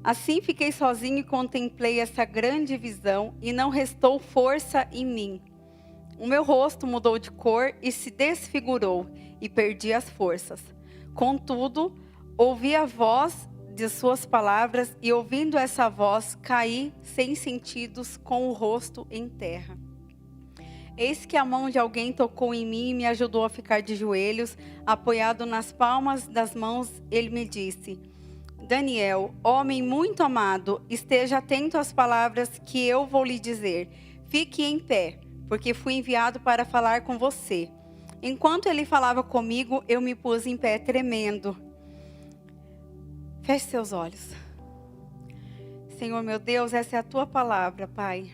Assim fiquei sozinho e contemplei essa grande visão, e não restou força em mim. O meu rosto mudou de cor e se desfigurou, e perdi as forças. Contudo, ouvi a voz de suas palavras, e ouvindo essa voz, caí sem sentidos, com o rosto em terra. Eis que a mão de alguém tocou em mim e me ajudou a ficar de joelhos, apoiado nas palmas das mãos. Ele me disse: Daniel, homem muito amado, esteja atento às palavras que eu vou lhe dizer. Fique em pé, porque fui enviado para falar com você. Enquanto ele falava comigo, eu me pus em pé tremendo. Feche seus olhos. Senhor meu Deus, essa é a tua palavra, Pai.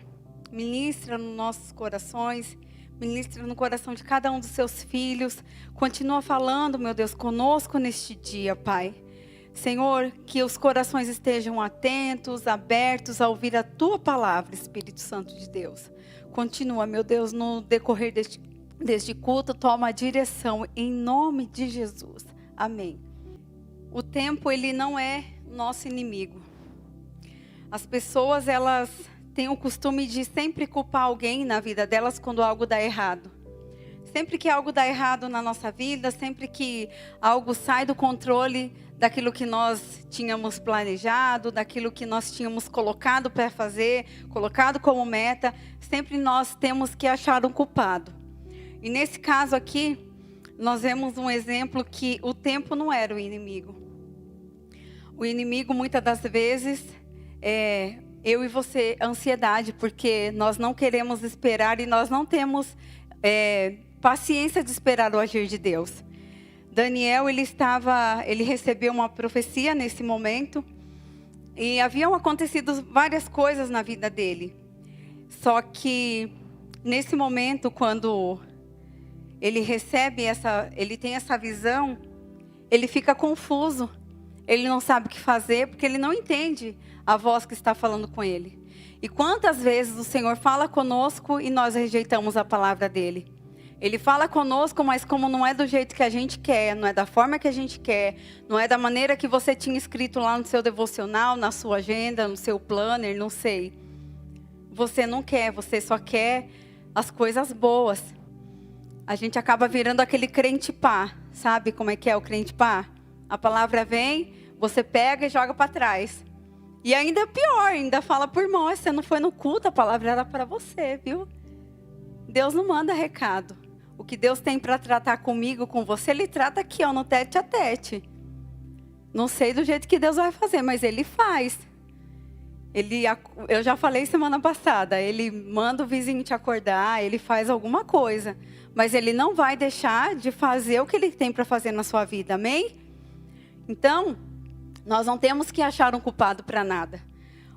Ministra nos nossos corações, ministra no coração de cada um dos seus filhos. Continua falando, meu Deus, conosco neste dia, Pai. Senhor, que os corações estejam atentos, abertos a ouvir a tua palavra, Espírito Santo de Deus. Continua, meu Deus, no decorrer deste culto, toma a direção em nome de Jesus. Amém. O tempo, ele não é nosso inimigo. As pessoas, elas têm o costume de sempre culpar alguém na vida delas quando algo dá errado. Sempre que algo dá errado na nossa vida, sempre que algo sai do controle daquilo que nós tínhamos planejado, daquilo que nós tínhamos colocado para fazer, colocado como meta, sempre nós temos que achar um culpado. E nesse caso aqui, nós vemos um exemplo que o tempo não era o inimigo. O inimigo, muitas das vezes, é eu e você, ansiedade, porque nós não queremos esperar e nós não temos paciência de esperar o agir de Deus. Daniel, ele recebeu uma profecia nesse momento e haviam acontecido várias coisas na vida dele. Só que nesse momento, quando ele ele tem essa visão, ele fica confuso. Ele não sabe o que fazer porque ele não entende a voz que está falando com ele. E quantas vezes o Senhor fala conosco e nós rejeitamos a palavra dele? Ele fala conosco, mas como não é do jeito que a gente quer, não é da forma que a gente quer, não é da maneira que você tinha escrito lá no seu devocional, na sua agenda, no seu planner, não sei. Você não quer, você só quer as coisas boas. A gente acaba virando aquele crente pá. Sabe como é que é o crente pá? A palavra vem, você pega e joga para trás. E ainda pior, ainda fala por irmão, você não foi no culto, a palavra era para você, viu? Deus não manda recado. O que Deus tem para tratar comigo, com você, Ele trata aqui, ó, no tete a tete. Não sei do jeito que Deus vai fazer, mas Ele faz. Eu já falei semana passada, Ele manda o vizinho te acordar, Ele faz alguma coisa. Mas Ele não vai deixar de fazer o que Ele tem para fazer na sua vida, amém? Então, nós não temos que achar um culpado para nada.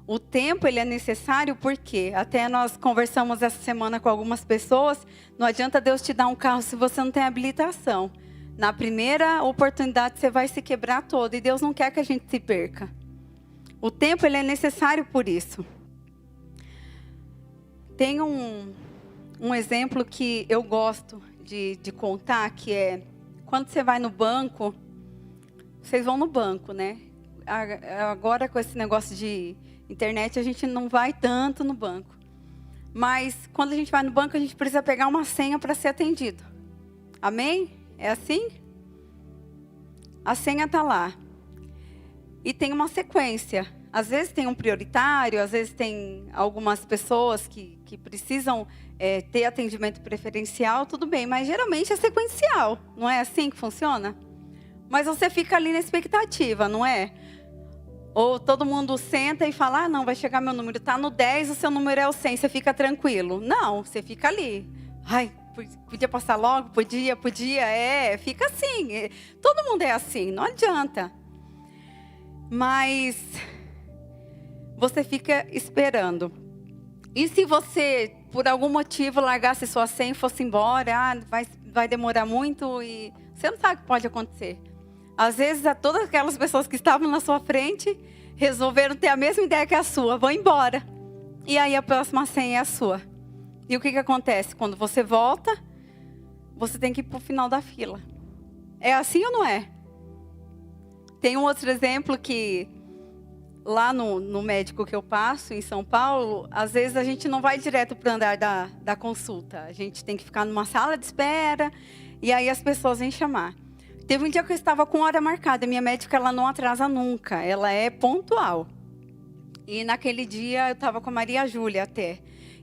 O tempo, ele é necessário porque, até nós conversamos essa semana com algumas pessoas, não adianta Deus te dar um carro se você não tem habilitação. Na primeira oportunidade você vai se quebrar todo e Deus não quer que a gente se perca. O tempo, ele é necessário por isso. Tem um exemplo que eu gosto de contar, que é, quando você vai no banco, vocês vão no banco, né? Agora com esse negócio de internet, a gente não vai tanto no banco. Mas quando a gente vai no banco, a gente precisa pegar uma senha para ser atendido. Amém? É assim? A senha está lá. E tem uma sequência. Às vezes tem um prioritário, às vezes tem algumas pessoas que precisam ter atendimento preferencial, tudo bem. Mas geralmente é sequencial. Não é assim que funciona? Mas você fica ali na expectativa, não é? Ou todo mundo senta e fala, não, vai chegar meu número, está no 10, o seu número é o 100, você fica tranquilo. Não, você fica ali. Ai, podia passar logo? Podia, fica assim. Todo mundo é assim, não adianta. Mas você fica esperando. E se você, por algum motivo, largasse sua senha e fosse embora, vai demorar muito e você não sabe o que pode acontecer. Às vezes, todas aquelas pessoas que estavam na sua frente resolveram ter a mesma ideia que a sua, vão embora. E aí a próxima senha é a sua. E o que acontece? Quando você volta, você tem que ir para o final da fila. É assim ou não é? Tem um outro exemplo que lá no médico que eu passo, em São Paulo, às vezes a gente não vai direto para o andar da consulta. A gente tem que ficar numa sala de espera e aí as pessoas vêm chamar. Teve um dia que eu estava com hora marcada. Minha médica, ela não atrasa nunca. Ela é pontual. E naquele dia eu estava com a Maria Júlia até.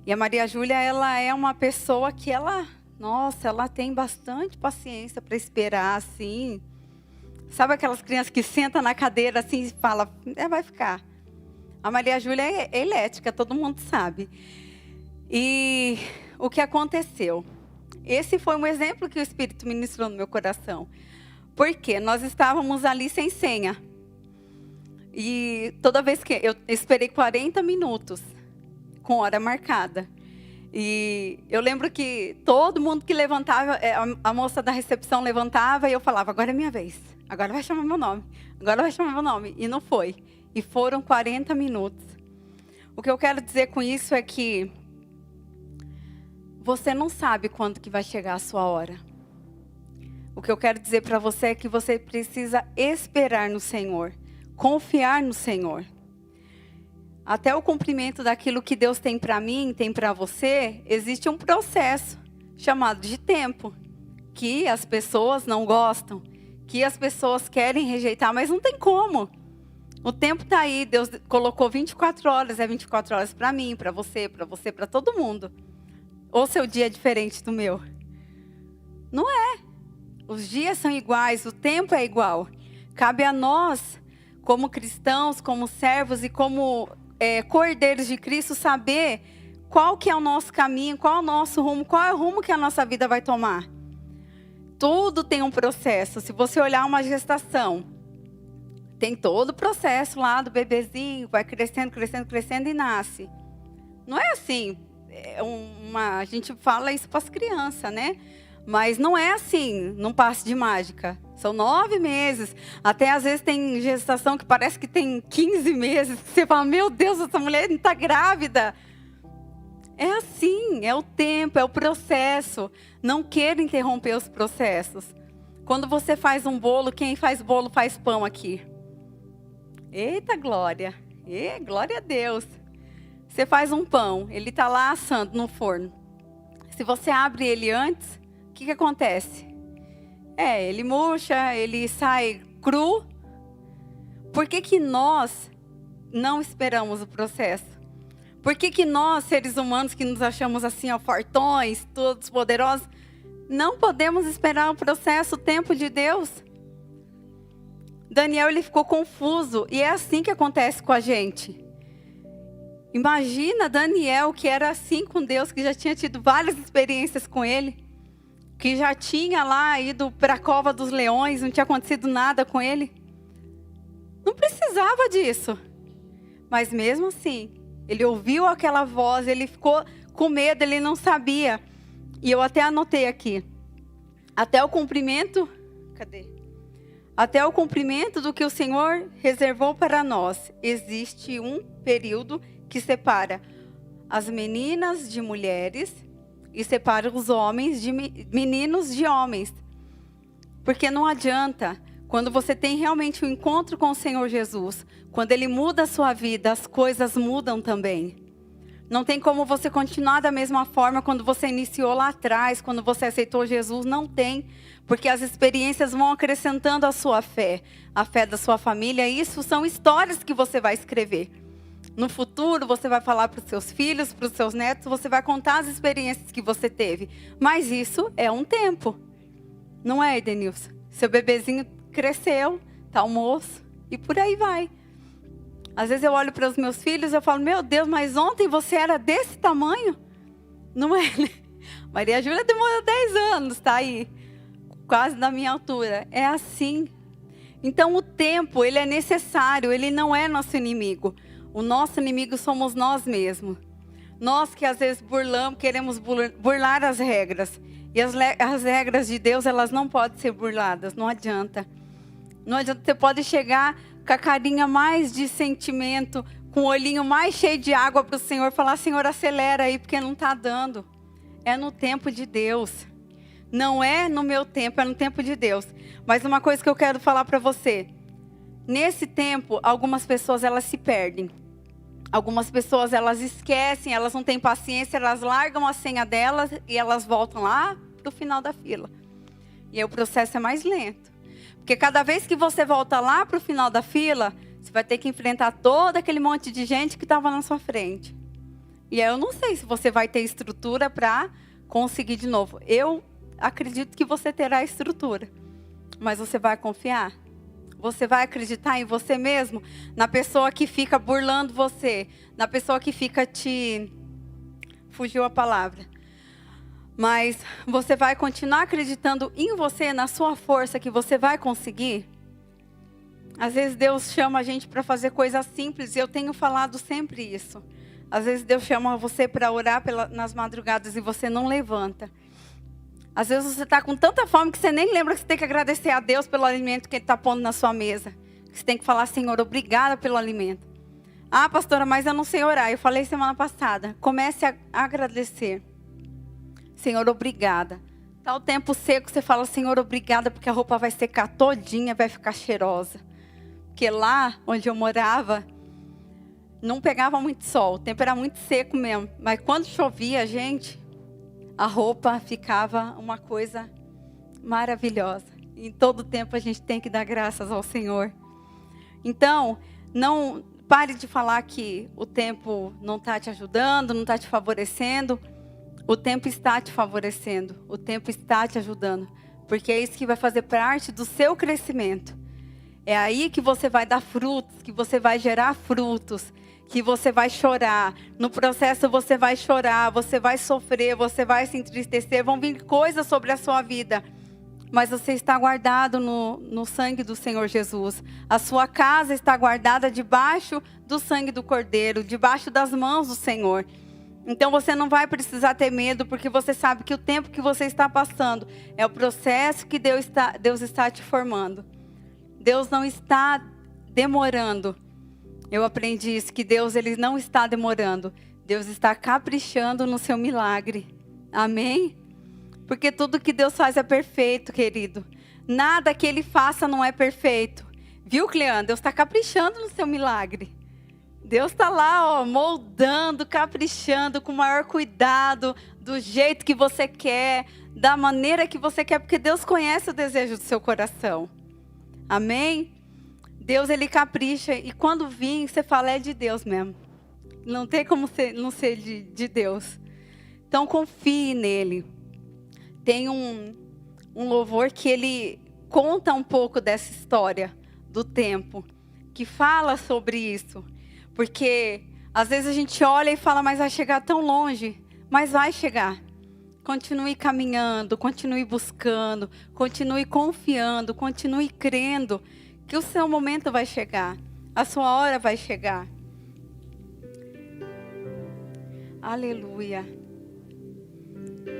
E a Maria Júlia, ela é uma pessoa que nossa, ela tem bastante paciência para esperar, assim. Sabe aquelas crianças que sentam na cadeira assim e falam, vai ficar. A Maria Júlia é elétrica, todo mundo sabe. E o que aconteceu? Esse foi um exemplo que o Espírito ministrou no meu coração. Porque nós estávamos ali sem senha. E toda vez que eu esperei 40 minutos, com hora marcada. E eu lembro que todo mundo que levantava, a moça da recepção levantava e eu falava, agora é minha vez. Agora vai chamar meu nome. Agora vai chamar meu nome. E não foi. E foram 40 minutos. O que eu quero dizer com isso é que você não sabe quando que vai chegar a sua hora. O que eu quero dizer para você é que você precisa esperar no Senhor. Confiar no Senhor. Até o cumprimento daquilo que Deus tem para mim, tem para você, existe um processo chamado de tempo. Que as pessoas não gostam. Que as pessoas querem rejeitar, mas não tem como. O tempo está aí, Deus colocou 24 horas, é 24 horas para mim, para você, para todo mundo. Ou seu dia é diferente do meu? Não é. Os dias são iguais, o tempo é igual. Cabe a nós, como cristãos, como servos e como cordeiros de Cristo, saber qual que é o nosso caminho, qual é o nosso rumo, qual é o rumo que a nossa vida vai tomar. Tudo tem um processo. Se você olhar uma gestação, tem todo o processo lá do bebezinho, vai crescendo, crescendo, crescendo e nasce. Não é assim. A gente fala isso para as crianças, né? Mas não é assim, num passe de mágica. São 9 meses. Até às vezes tem gestação que parece que tem 15 meses. Você fala, meu Deus, essa mulher não está grávida. É assim, é o tempo, é o processo. Não queira interromper os processos. Quando você faz um bolo, quem faz bolo faz pão aqui. Eita glória! Glória a Deus! Você faz um pão, ele está lá assando no forno. Se você abre ele antes, o que acontece? Ele murcha, ele sai cru. Por que nós não esperamos o processo? Por que nós, seres humanos, que nos achamos assim, fortões, todos poderosos, não podemos esperar o processo, o tempo de Deus? Daniel, ele ficou confuso, e é assim que acontece com a gente. Imagina Daniel, que era assim com Deus, que já tinha tido várias experiências com ele, que já tinha lá ido para a cova dos leões, não tinha acontecido nada com ele. Não precisava disso. Mas mesmo assim, ele ouviu aquela voz, ele ficou com medo, ele não sabia. E eu até anotei aqui. Até o cumprimento, Até o cumprimento do que o Senhor reservou para nós, existe um período que separa as meninas de mulheres e separa os homens de meninos de homens. Porque não adianta, quando você tem realmente um encontro com o Senhor Jesus, quando Ele muda a sua vida, as coisas mudam também. Não tem como você continuar da mesma forma quando você iniciou lá atrás, quando você aceitou Jesus, não tem. Porque as experiências vão acrescentando a sua fé, a fé da sua família. Isso são histórias que você vai escrever. No futuro, você vai falar para os seus filhos, para os seus netos, você vai contar as experiências que você teve. Mas isso é um tempo. Não é, Edenilson? Seu bebezinho cresceu, está almoço e por aí vai. Às vezes eu olho para os meus filhos e eu falo, meu Deus, mas ontem você era desse tamanho? Não é? Maria Júlia demorou 10 anos, está aí. Quase da minha altura. É assim. Então o tempo, ele é necessário, ele não é nosso inimigo. O nosso inimigo somos nós mesmos. Nós que às vezes queremos burlar as regras. E as regras de Deus, elas não podem ser burladas, não adianta. Não adianta, você pode chegar com a carinha mais de sentimento, com o olhinho mais cheio de água para o Senhor, falar, Senhor, acelera aí, porque não está dando. É no tempo de Deus. Não é no meu tempo, é no tempo de Deus. Mas uma coisa que eu quero falar para você. nesse tempo, algumas pessoas elas se perdem. Algumas pessoas elas esquecem, elas não têm paciência, elas largam a senha delas e elas voltam lá para o final da fila. E aí o processo é mais lento. Porque cada vez que você volta lá para o final da fila, você vai ter que enfrentar todo aquele monte de gente que estava na sua frente. E aí eu não sei se você vai ter estrutura para conseguir de novo. Eu acredito que você terá estrutura. Mas você vai confiar? Você vai acreditar em você mesmo? Na pessoa que fica burlando você? Na pessoa que fica te... Fugiu a palavra. Mas você vai continuar acreditando em você, na sua força, que você vai conseguir? Às vezes Deus chama a gente para fazer coisas simples, e eu tenho falado sempre isso. Às vezes Deus chama você para orar nas madrugadas e você não levanta. Às vezes você está com tanta fome que você nem lembra que você tem que agradecer a Deus pelo alimento que Ele está pondo na sua mesa. Você tem que falar, Senhor, obrigada pelo alimento. Ah, pastora, mas eu não sei orar. Eu falei semana passada. Comece a agradecer. Senhor, obrigada. Tá o tempo seco, você fala, Senhor, obrigada, porque a roupa vai secar todinha, vai ficar cheirosa. Porque lá onde eu morava, não pegava muito sol. O tempo era muito seco mesmo. Mas quando chovia, gente... a roupa ficava uma coisa maravilhosa. Em todo tempo a gente tem que dar graças ao Senhor. Então, não pare de falar que o tempo não está te ajudando, não está te favorecendo. O tempo está te favorecendo, o tempo está te ajudando. Porque é isso que vai fazer parte do seu crescimento. É aí que você vai dar frutos, que você vai gerar frutos. Que você vai chorar, no processo você vai chorar, você vai sofrer, você vai se entristecer, vão vir coisas sobre a sua vida, mas você está guardado no sangue do Senhor Jesus, a sua casa está guardada debaixo do sangue do Cordeiro, debaixo das mãos do Senhor, então você não vai precisar ter medo, porque você sabe que o tempo que você está passando é o processo que Deus está te formando, Deus não está demorando. Eu aprendi isso, que Deus ele não está demorando. Deus está caprichando no seu milagre. Amém? Porque tudo que Deus faz é perfeito, querido. Nada que Ele faça não é perfeito. Viu, Cleandro? Deus está caprichando no seu milagre. Deus está lá, ó, moldando, caprichando com o maior cuidado, do jeito que você quer, da maneira que você quer, porque Deus conhece o desejo do seu coração. Amém? Deus, Ele capricha, e quando vir, você fala, é de Deus mesmo. Não tem como não ser de Deus. Então, confie nele. Tem um louvor que ele conta um pouco dessa história do tempo, que fala sobre isso. Porque, às vezes, a gente olha e fala, mas vai chegar tão longe. Mas vai chegar. Continue caminhando, continue buscando, continue confiando, continue crendo, que o seu momento vai chegar, a sua hora vai chegar. Aleluia.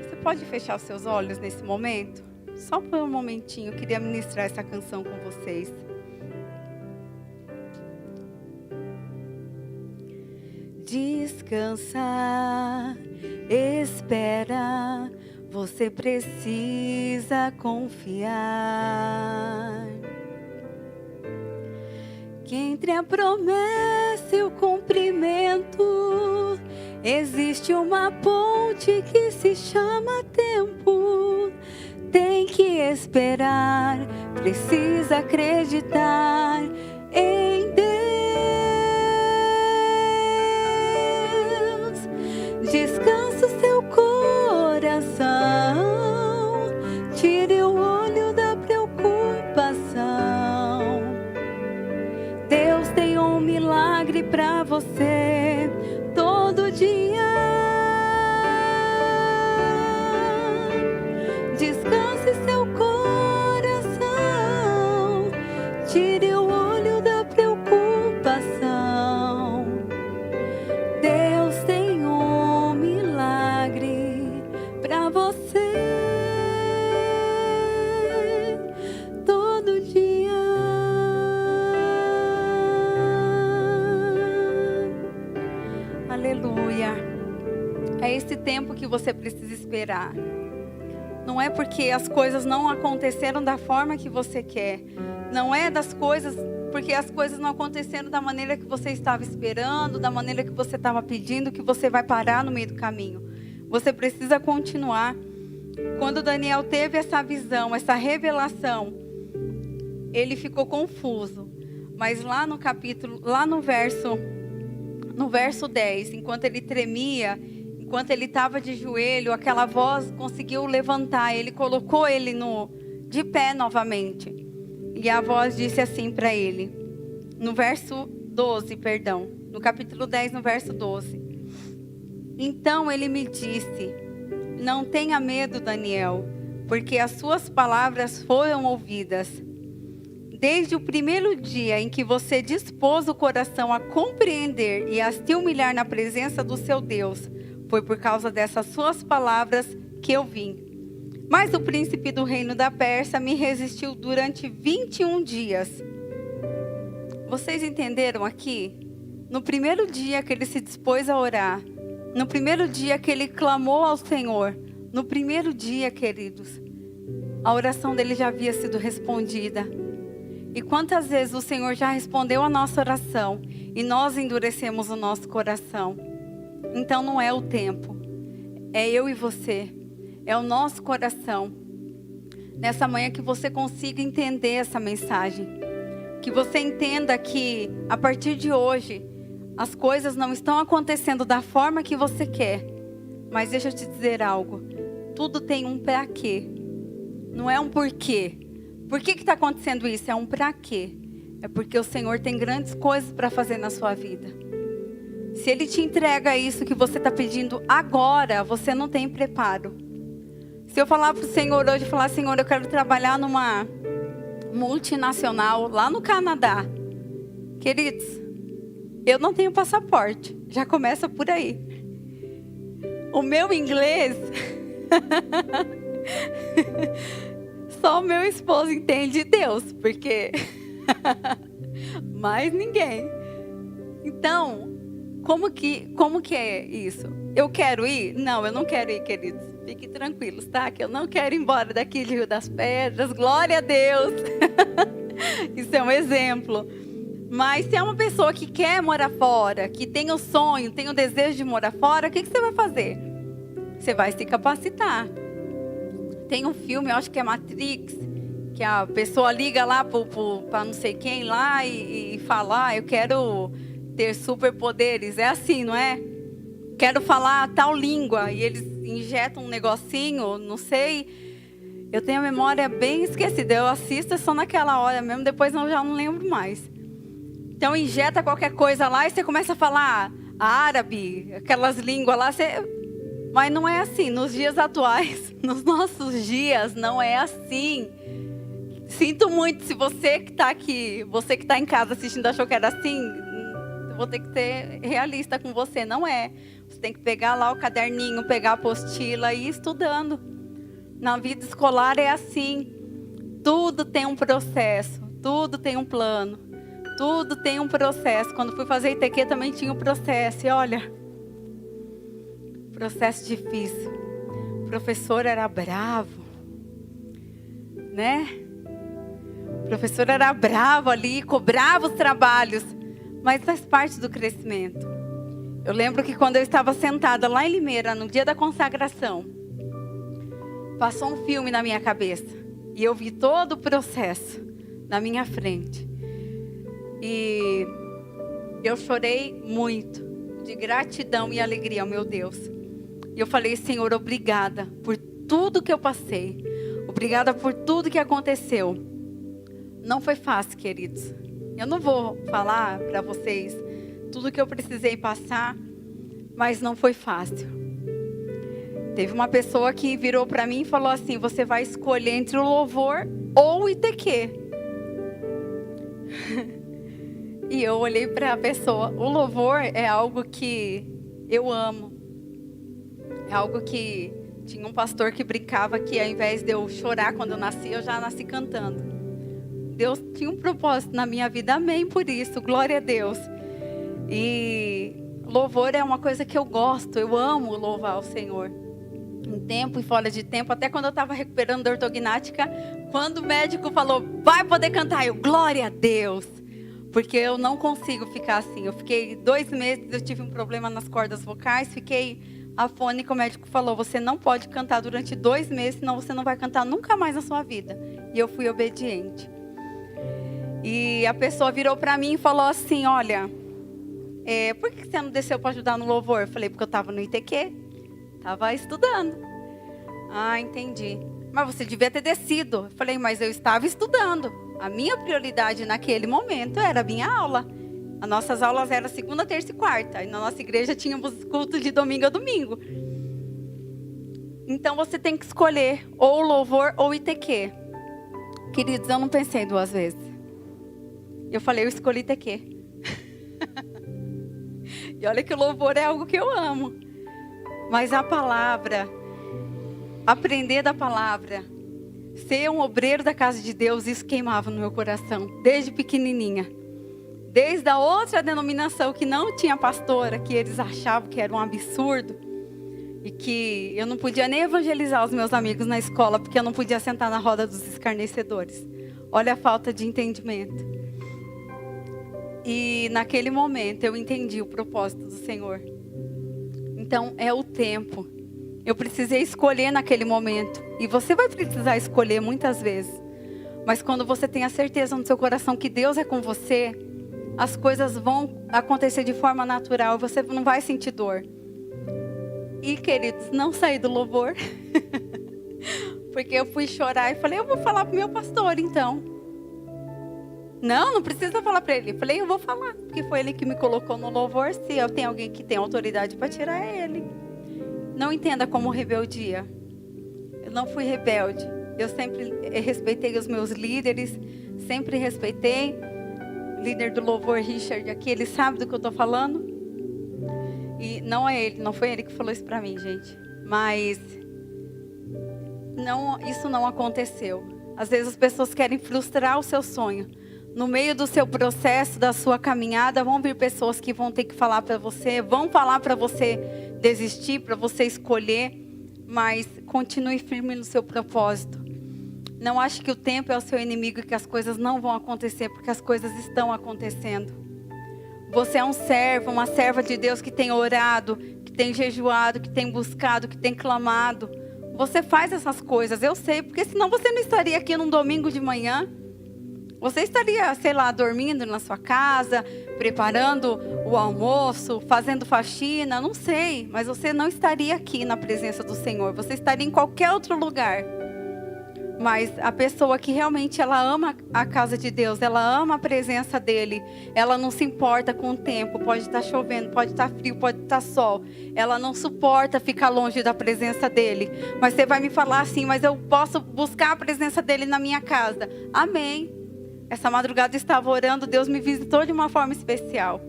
Você pode fechar os seus olhos nesse momento? Só por um momentinho, eu queria ministrar essa canção com vocês. Descansa, espera, você precisa confiar. Que entre a promessa e o cumprimento existe uma ponte que se chama tempo. Tem que esperar, precisa acreditar em Deus. Descansa o seu coração, tire o olho da preocupação. Deus tem um milagre para você todo dia. Descanse seu coração, tire o olho da preocupação. Deus tem um milagre para você todo dia. Aleluia. É esse tempo que você precisa esperar. Não é porque as coisas não aconteceram da forma que você quer. Não é das coisas porque as coisas não aconteceram da maneira que você estava esperando, da maneira que você estava pedindo, que você vai parar no meio do caminho. Você precisa continuar. Quando Daniel teve essa visão, essa revelação, ele ficou confuso. Mas lá no capítulo, lá no verso 10, enquanto ele tremia, enquanto ele estava de joelho, aquela voz conseguiu levantar, ele colocou ele de pé novamente. E a voz disse assim para ele, no capítulo 10, no verso 12. Então ele me disse: não tenha medo, Daniel, porque as suas palavras foram ouvidas. Desde o primeiro dia em que você dispôs o coração a compreender e a se humilhar na presença do seu Deus, foi por causa dessas suas palavras que eu vim. Mas o príncipe do reino da Pérsia me resistiu durante 21 dias. Vocês entenderam aqui? No primeiro dia que ele se dispôs a orar, no primeiro dia que ele clamou ao Senhor, no primeiro dia, queridos, a oração dele já havia sido respondida. E quantas vezes o Senhor já respondeu a nossa oração e nós endurecemos o nosso coração? Então não é o tempo, é eu e você, é o nosso coração. Nessa manhã que você consiga entender essa mensagem, que você entenda que a partir de hoje as coisas não estão acontecendo da forma que você quer. Mas deixa eu te dizer algo, tudo tem um pra quê, não é um porquê. Por que está acontecendo isso? É um pra quê. É porque o Senhor tem grandes coisas para fazer na sua vida. Se Ele te entrega isso que você está pedindo agora, você não tem preparo. Se eu falar para o Senhor hoje, falar: Senhor, eu quero trabalhar numa multinacional lá no Canadá. Queridos, eu não tenho passaporte. Já começa por aí. O meu inglês... Só o meu esposo entende Deus, porque mais ninguém. Então, como que é isso? Eu quero ir? Não, eu não quero ir, queridos. Fiquem tranquilos, tá? Que eu não quero ir embora daqui de Rio das Pedras. Glória a Deus. Isso é um exemplo. Mas se é uma pessoa que quer morar fora, que tem o sonho, tem o desejo de morar fora, o que você vai fazer? Você vai se capacitar. Tem um filme, eu acho que é Matrix, que a pessoa liga lá para não sei quem lá e fala: eu quero ter superpoderes. É assim, não é? Quero falar tal língua. E eles injetam um negocinho, não sei. Eu tenho a memória bem esquecida. Eu assisto só naquela hora mesmo, depois eu já não lembro mais. Então injeta qualquer coisa lá e você começa a falar árabe, aquelas línguas lá, Mas não é assim, nos dias atuais, nos nossos dias, não é assim. Sinto muito se você que está aqui, você que está em casa assistindo achou que era assim, eu vou ter que ser realista com você, não é. Você tem que pegar lá o caderninho, pegar a apostila e ir estudando. Na vida escolar é assim, tudo tem um processo, tudo tem um plano, tudo tem um processo. Quando fui fazer ITQ também tinha um processo, e olha... Processo difícil. O professor era bravo, né? O professor era bravo ali, cobrava os trabalhos, mas faz parte do crescimento. Eu lembro que quando eu estava sentada lá em Limeira, no dia da consagração, passou um filme na minha cabeça e eu vi todo o processo na minha frente. E eu chorei muito de gratidão e alegria ao meu Deus. E eu falei: Senhor, obrigada por tudo que eu passei. Obrigada por tudo que aconteceu. Não foi fácil, queridos. Eu não vou falar para vocês tudo que eu precisei passar, mas não foi fácil. Teve uma pessoa que virou para mim e falou assim: você vai escolher entre o louvor ou o ITQ. E eu olhei para a pessoa. O louvor é algo que eu amo. É algo que tinha um pastor que brincava que ao invés de eu chorar quando eu nasci, eu já nasci cantando. Deus tinha um propósito na minha vida, amém por isso, glória a Deus. E louvor é uma coisa que eu gosto, eu amo louvar o Senhor. Em tempo e fora de tempo, até quando eu estava recuperando da ortognática, quando o médico falou: vai poder cantar, eu, glória a Deus. Porque eu não consigo ficar assim. Eu fiquei 2 meses, eu tive um problema nas cordas vocais, fiquei afônica. O médico falou, você não pode cantar durante 2 meses, senão você não vai cantar nunca mais na sua vida. E eu fui obediente. E a pessoa virou para mim e falou assim, olha, por que você não desceu para ajudar no louvor? Eu falei, porque eu estava no ITQ, estava estudando. Ah, entendi. Mas você devia ter descido. Eu falei, mas eu estava estudando. A minha prioridade naquele momento era a minha aula. As nossas aulas eram segunda, terça e quarta. E na nossa igreja tínhamos culto de domingo a domingo. Então você tem que escolher ou louvor ou ITQ. Queridos, eu não pensei 2 vezes. Eu falei, eu escolhi ITQ. E olha que o louvor é algo que eu amo. Mas a palavra, aprender da palavra, ser um obreiro da casa de Deus, isso queimava no meu coração, desde pequenininha. Desde a outra denominação que não tinha pastora, que eles achavam que era um absurdo. E que eu não podia nem evangelizar os meus amigos na escola, porque eu não podia sentar na roda dos escarnecedores. Olha a falta de entendimento. E naquele momento eu entendi o propósito do Senhor. Então é o tempo. Eu precisei escolher naquele momento. E você vai precisar escolher muitas vezes. Mas quando você tem a certeza no seu coração que Deus é com você, as coisas vão acontecer de forma natural. Você não vai sentir dor. E queridos, não saí do louvor. Porque eu fui chorar e falei, eu vou falar pro meu pastor então. Não precisa falar para ele. Eu falei, eu vou falar. Porque foi ele que me colocou no louvor. Se eu tenho alguém que tem autoridade para tirar, é ele. Não entenda como rebeldia. Eu não fui rebelde. Eu sempre respeitei os meus líderes. Sempre respeitei. O líder do louvor, Richard, aqui, ele sabe do que eu estou falando. E não é ele, não foi ele que falou isso para mim, gente. Mas isso não aconteceu. Às vezes as pessoas querem frustrar o seu sonho. No meio do seu processo, da sua caminhada, vão vir pessoas que vão ter que falar para você, vão falar para você desistir, para você escolher, mas continue firme no seu propósito. Não ache que o tempo é o seu inimigo e que as coisas não vão acontecer, porque as coisas estão acontecendo. Você é um servo, uma serva de Deus que tem orado, que tem jejuado, que tem buscado, que tem clamado. Você faz essas coisas, eu sei, porque senão você não estaria aqui num domingo de manhã. Você estaria, sei lá, dormindo na sua casa, preparando o almoço, fazendo faxina, não sei. Mas você não estaria aqui na presença do Senhor. Você estaria em qualquer outro lugar. Mas a pessoa que realmente ela ama a casa de Deus, ela ama a presença dEle. Ela não se importa com o tempo. Pode estar chovendo, pode estar frio, pode estar sol. Ela não suporta ficar longe da presença dEle. Mas você vai me falar assim, mas eu posso buscar a presença dEle na minha casa. Amém. Essa madrugada eu estava orando, Deus me visitou de uma forma especial.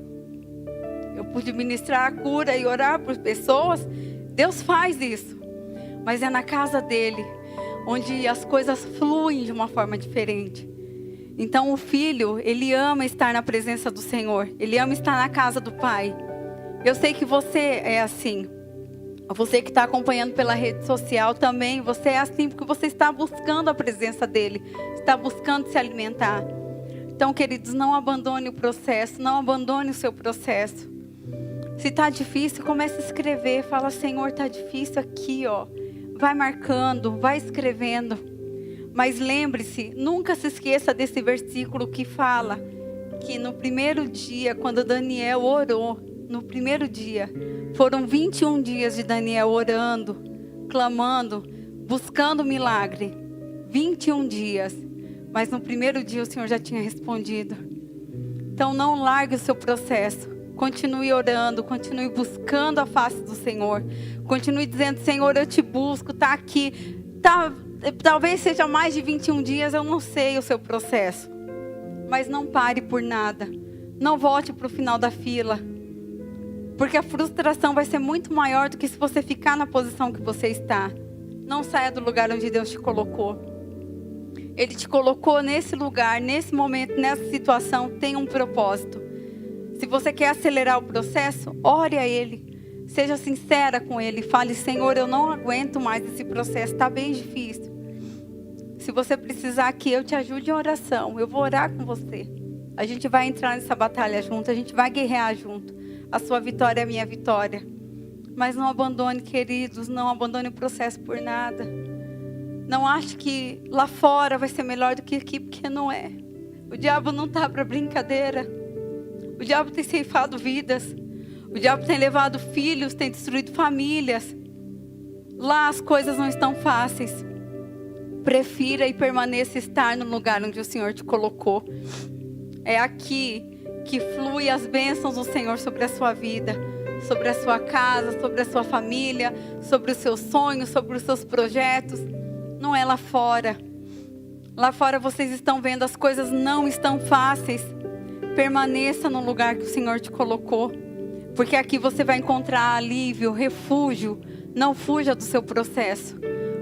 Eu pude ministrar a cura e orar por pessoas. Deus faz isso. Mas é na casa dEle, onde as coisas fluem de uma forma diferente. Então o filho, ele ama estar na presença do Senhor. Ele ama estar na casa do Pai. Eu sei que você é assim. Você que está acompanhando pela rede social também, você é assim porque você está buscando a presença dEle. Está buscando se alimentar. Então, queridos, não abandone o processo, não abandone o seu processo. Se está difícil, comece a escrever. Fala, Senhor, está difícil aqui, ó. Vai marcando, vai escrevendo. Mas lembre-se, nunca se esqueça desse versículo que fala que no primeiro dia, quando Daniel orou, no primeiro dia, foram 21 dias de Daniel orando, clamando, buscando milagre. 21 dias. Mas no primeiro dia o Senhor já tinha respondido. Então não largue o seu processo. Continue orando, continue buscando a face do Senhor. Continue dizendo, Senhor, eu te busco, está aqui. Talvez seja mais de 21 dias, eu não sei o seu processo. Mas não pare por nada. Não volte para o final da fila. Porque a frustração vai ser muito maior do que se você ficar na posição que você está. Não saia do lugar onde Deus te colocou. Ele te colocou nesse lugar, nesse momento, nessa situação, tem um propósito. Se você quer acelerar o processo, ore a Ele. Seja sincera com Ele. Fale, Senhor, eu não aguento mais esse processo, está bem difícil. Se você precisar que eu te ajude em oração, eu vou orar com você. A gente vai entrar nessa batalha junto, a gente vai guerrear junto. A sua vitória é a minha vitória. Mas não abandone, queridos, não abandone o processo por nada. Não ache que lá fora vai ser melhor do que aqui, porque não é. O diabo não está para brincadeira. O diabo tem ceifado vidas. O diabo tem levado filhos, tem destruído famílias. Lá as coisas não estão fáceis. Prefira e permaneça estar no lugar onde o Senhor te colocou. É aqui que flui as bênçãos do Senhor sobre a sua vida, sobre a sua casa, sobre a sua família, sobre os seus sonhos, sobre os seus projetos. Não é lá fora. Lá fora vocês estão vendo, as coisas não estão fáceis. Permaneça no lugar que o Senhor te colocou. Porque aqui você vai encontrar alívio, refúgio. Não fuja do seu processo.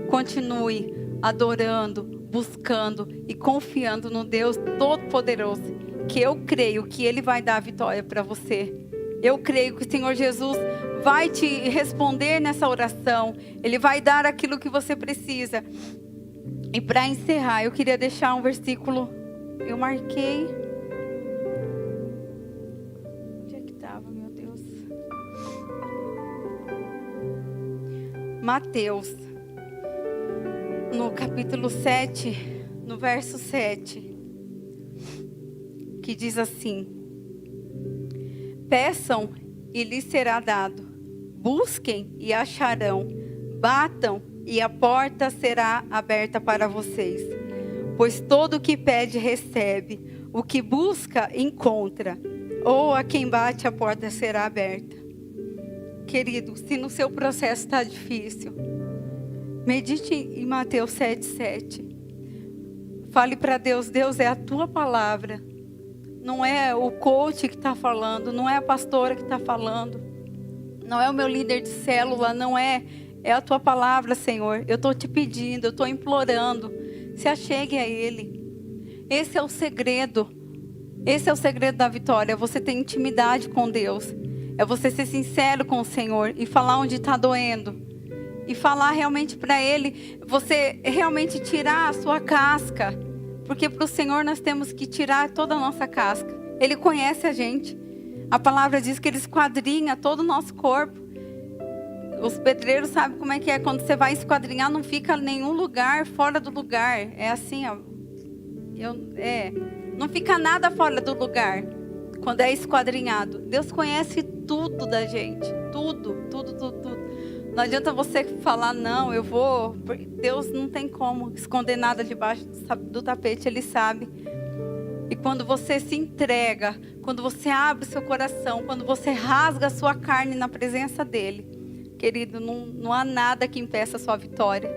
Continue adorando, buscando e confiando no Deus Todo-Poderoso. Que eu creio que Ele vai dar a vitória para você. Eu creio que o Senhor Jesus vai te responder nessa oração. Ele vai dar aquilo que você precisa. E para encerrar, eu queria deixar um versículo. Eu marquei. Onde é que estava, meu Deus? Mateus, no capítulo 7, no verso 7, que diz assim: peçam e lhes será dado, busquem e acharão, batam e a porta será aberta para vocês. Pois todo o que pede recebe, o que busca encontra, ou a quem bate a porta será aberta. Querido, se no seu processo está difícil, medite em Mateus 7,7. Fale para Deus: Deus, é a tua palavra. Não é o coach que está falando, não é a pastora que está falando, não é o meu líder de célula, não é. É a tua palavra, Senhor. Eu estou te pedindo, eu estou implorando. Se achegue a Ele. Esse é o segredo. Esse é o segredo da vitória. Você ter intimidade com Deus. É você ser sincero com o Senhor e falar onde está doendo. E falar realmente para Ele. Você realmente tirar a sua casca. Porque para o Senhor nós temos que tirar toda a nossa casca. Ele conhece a gente. A palavra diz que Ele esquadrinha todo o nosso corpo. Os pedreiros sabem como é que é. Quando você vai esquadrinhar, não fica nenhum lugar fora do lugar. É assim, ó. Não fica nada fora do lugar quando é esquadrinhado. Deus conhece tudo da gente. Tudo. Não adianta você falar, não, eu vou. Deus não tem como esconder nada debaixo do tapete, Ele sabe. E quando você se entrega, quando você abre seu coração, quando você rasga a sua carne na presença dEle, querido, não há nada que impeça a sua vitória.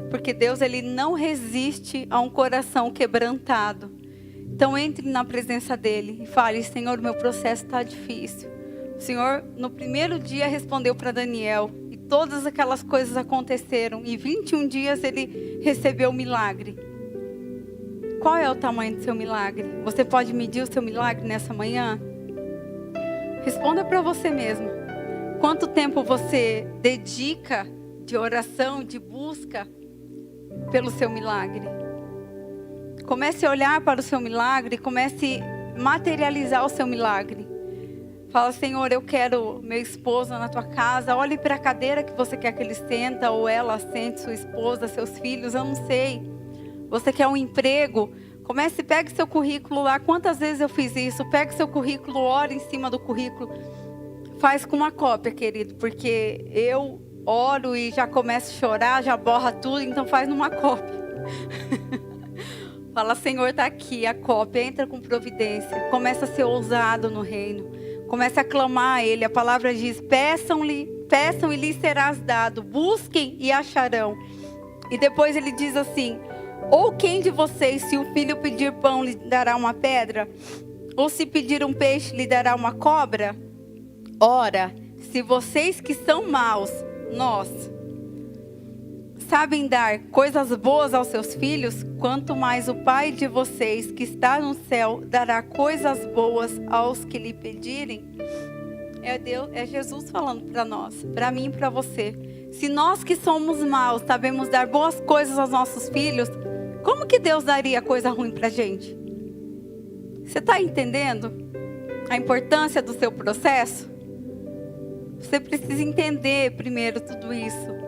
Porque Deus, Ele não resiste a um coração quebrantado. Então entre na presença dEle e fale: Senhor, meu processo está difícil. O Senhor, no primeiro dia, respondeu para Daniel. E todas aquelas coisas aconteceram. E 21 dias ele recebeu o milagre. Qual é o tamanho do seu milagre? Você pode medir o seu milagre nessa manhã? Responda para você mesmo. Quanto tempo você dedica de oração, de busca pelo seu milagre? Comece a olhar para o seu milagre, comece a materializar o seu milagre. Fala: Senhor, eu quero meu esposo na tua casa. Olhe para a cadeira que você quer que ele senta, ou ela sente, sua esposa, seus filhos, eu não sei. Você quer um emprego? Pegue seu currículo lá. Quantas vezes eu fiz isso? Pegue seu currículo, ore em cima do currículo. Faz com uma cópia, querido, porque eu oro e já começo a chorar, já borra tudo, então faz numa cópia. Fala: Senhor, está aqui a cópia, entra com providência. Começa a ser ousado no reino. Começa a clamar a Ele. A palavra diz: peçam e lhes serás dado. Busquem e acharão. E depois ele diz assim: ou quem de vocês, se o filho pedir pão, lhe dará uma pedra? Ou se pedir um peixe, lhe dará uma cobra? Ora, se vocês que são maus, sabem dar coisas boas aos seus filhos, quanto mais o Pai de vocês que está no céu dará coisas boas aos que lhe pedirem. É Jesus falando para nós, para mim e para você. Se nós que somos maus sabemos dar boas coisas aos nossos filhos, como que Deus daria coisa ruim para a gente? Você está entendendo a importância do seu processo? Você precisa entender primeiro tudo isso.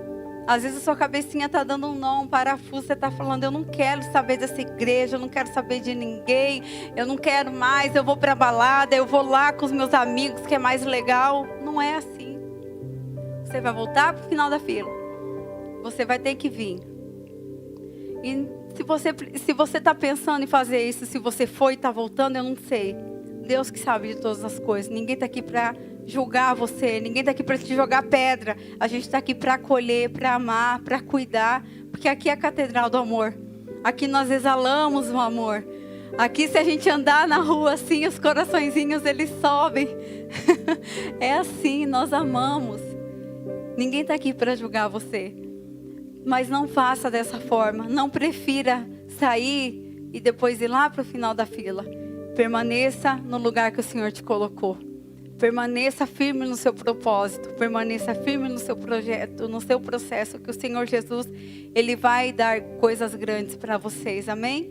Às vezes a sua cabecinha está dando um nó, um parafuso, você está falando, eu não quero saber dessa igreja, eu não quero saber de ninguém, eu não quero mais, eu vou para a balada, eu vou lá com os meus amigos, que é mais legal. Não é assim. Você vai voltar para o final da fila. Você vai ter que vir. E se você está pensando em fazer isso, se você foi e está voltando, eu não sei. Deus que sabe de todas as coisas. Ninguém está aqui para julgar você. Ninguém está aqui para te jogar pedra. A gente está aqui para acolher, para amar, para cuidar. Porque aqui é a catedral do amor. Aqui nós exalamos o amor. Aqui se a gente andar na rua assim, os coraçõezinhos eles sobem. É assim, nós amamos. Ninguém está aqui para julgar você. Mas não faça dessa forma. Não prefira sair e depois ir lá para o final da fila. Permaneça no lugar que o Senhor te colocou. Permaneça firme no seu propósito. Permaneça firme no seu projeto, no seu processo. Que o Senhor Jesus, Ele vai dar coisas grandes para vocês. Amém?